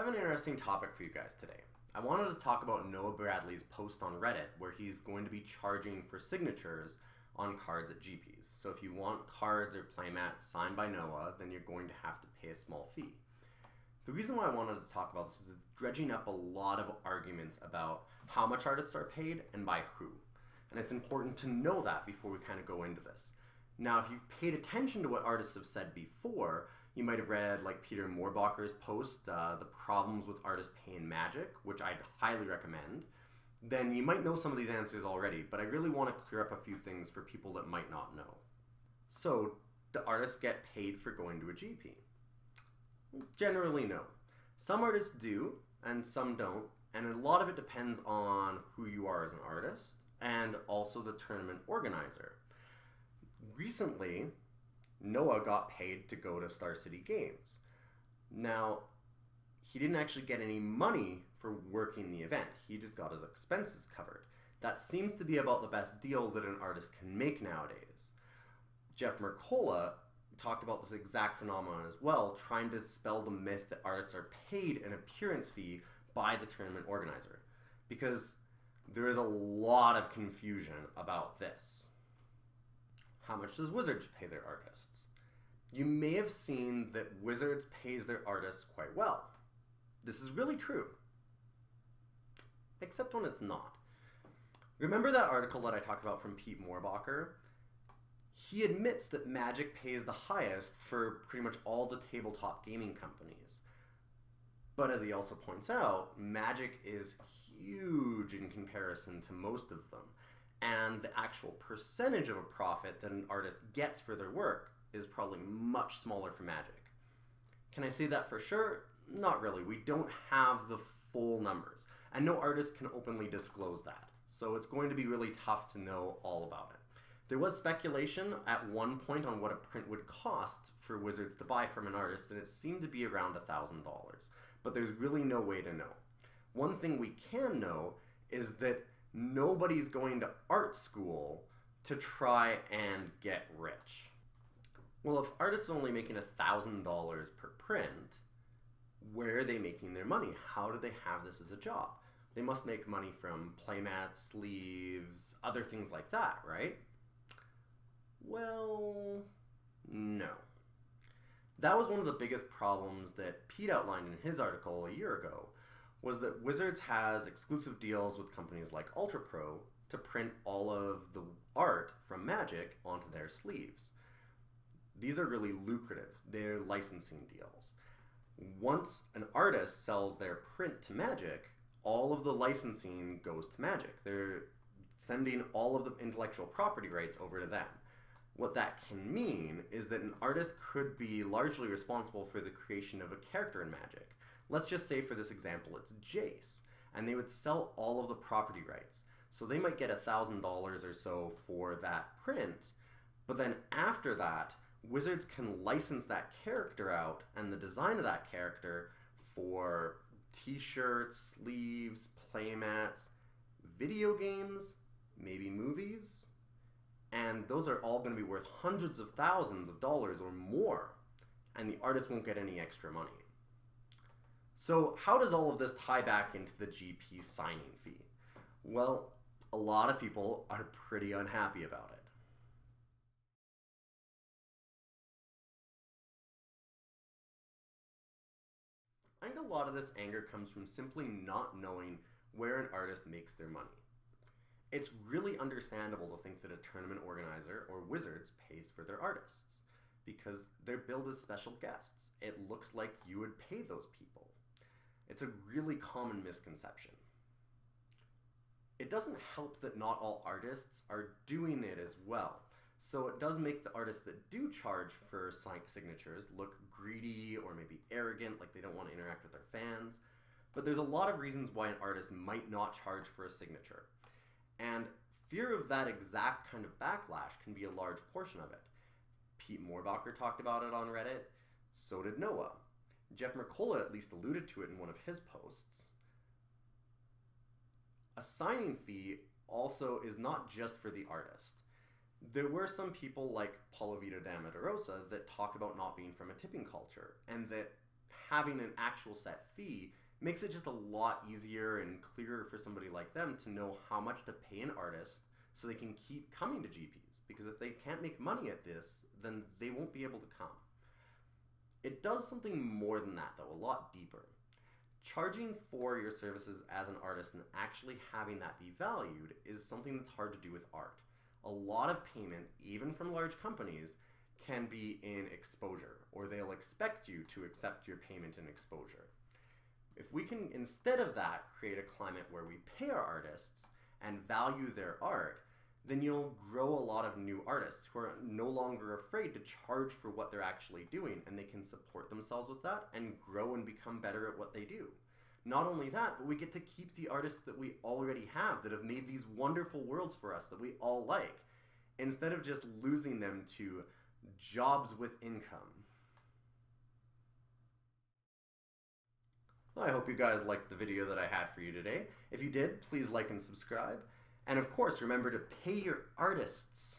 have an interesting topic for you guys today. I wanted to talk about Noah Bradley's post on Reddit where he's going to be charging for signatures on cards at GPs. So if you want cards or playmats signed by Noah, then you're going to have to pay a small fee. The reason why I wanted to talk about this is it's dredging up a lot of arguments about how much artists are paid and by who. And it's important to know that before we kind of go into this. Now, if you've paid attention to what artists have said before, you might have read like Peter Moorbacher's post, The Problems with Artists Paying Magic, which I'd highly recommend. Then you might know some of these answers already, but I really want to clear up a few things for people that might not know. So, do artists get paid for going to a GP? Generally, no. Some artists do, and some don't, and a lot of it depends on who you are as an artist, and also the tournament organizer. Recently, Noah got paid to go to Star City Games. Now, he didn't actually get any money for working the event. He just got his expenses covered. That seems to be about the best deal that an artist can make nowadays. Jeff Mercola talked about this exact phenomenon as well, trying to dispel the myth that artists are paid an appearance fee by the tournament organizer, because there is a lot of confusion about this. How much does Wizards pay their artists? You may have seen that Wizards pays their artists quite well. This is really true, except when it's not. Remember that article that I talked about from Pete Moorbacher? He admits that Magic pays the highest for pretty much all the tabletop gaming companies. But as he also points out, Magic is huge in comparison to most of them, and the actual percentage of a profit that an artist gets for their work is probably much smaller for Magic. Can I say that for sure? Not really. We don't have the full numbers, and no artist can openly disclose that. So it's going to be really tough to know all about it. There was speculation at one point on what a print would cost for Wizards to buy from an artist, and it seemed to be around $1,000. But there's really no way to know. One thing we can know is that nobody's going to art school to try and get rich. Well, if artists are only making $1,000 per print, where are they making their money? How do they have this as a job? They must make money from playmats, sleeves, other things like that, right? Well, no. That was one of the biggest problems that Pete outlined in his article a year ago, was that Wizards has exclusive deals with companies like Ultra Pro to print all of the art from Magic onto their sleeves. These are really lucrative. They're licensing deals. Once an artist sells their print to Magic, all of the licensing goes to Magic. They're sending all of the intellectual property rights over to them. What that can mean is that an artist could be largely responsible for the creation of a character in Magic. Let's just say for this example it's Jace, and they would sell all of the property rights. So they might get $1,000 or so for that print, but then after that, Wizards can license that character out and the design of that character for t-shirts, sleeves, playmats, video games, maybe movies, and those are all going to be worth hundreds of thousands of dollars or more, and the artist won't get any extra money. So how does all of this tie back into the GP signing fee? Well, a lot of people are pretty unhappy about it. I think a lot of this anger comes from simply not knowing where an artist makes their money. It's really understandable to think that a tournament organizer or Wizards pays for their artists, because they're billed as special guests. It looks like you would pay those people. It's a really common misconception. It doesn't help that not all artists are doing it as well. So it does make the artists that do charge for signatures look greedy or maybe arrogant, like they don't want to interact with their fans. But there's a lot of reasons why an artist might not charge for a signature. And fear of that exact kind of backlash can be a large portion of it. Pete Moorbacher talked about it on Reddit, so did Noah. Jeff Mercola at least alluded to it in one of his posts. A signing fee also is not just for the artist. There were some people like Paulo Vitor da Medeirosa that talked about not being from a tipping culture, and that having an actual set fee makes it just a lot easier and clearer for somebody like them to know how much to pay an artist so they can keep coming to GPs. Because if they can't make money at this, then they won't be able to come. It does something more than that though, a lot deeper. Charging for your services as an artist and actually having that be valued is something that's hard to do with art. A lot of payment, even from large companies, can be in exposure, or they'll expect you to accept your payment in exposure. If we can, instead of that, create a climate where we pay our artists and value their art, then you'll grow a lot of new artists who are no longer afraid to charge for what they're actually doing, and they can support themselves with that and grow and become better at what they do. Not only that, but we get to keep the artists that we already have that have made these wonderful worlds for us that we all like, instead of just losing them to jobs with income. Well, I hope you guys liked the video that I had for you today. If you did, please like and subscribe. And of course, remember to pay your artists.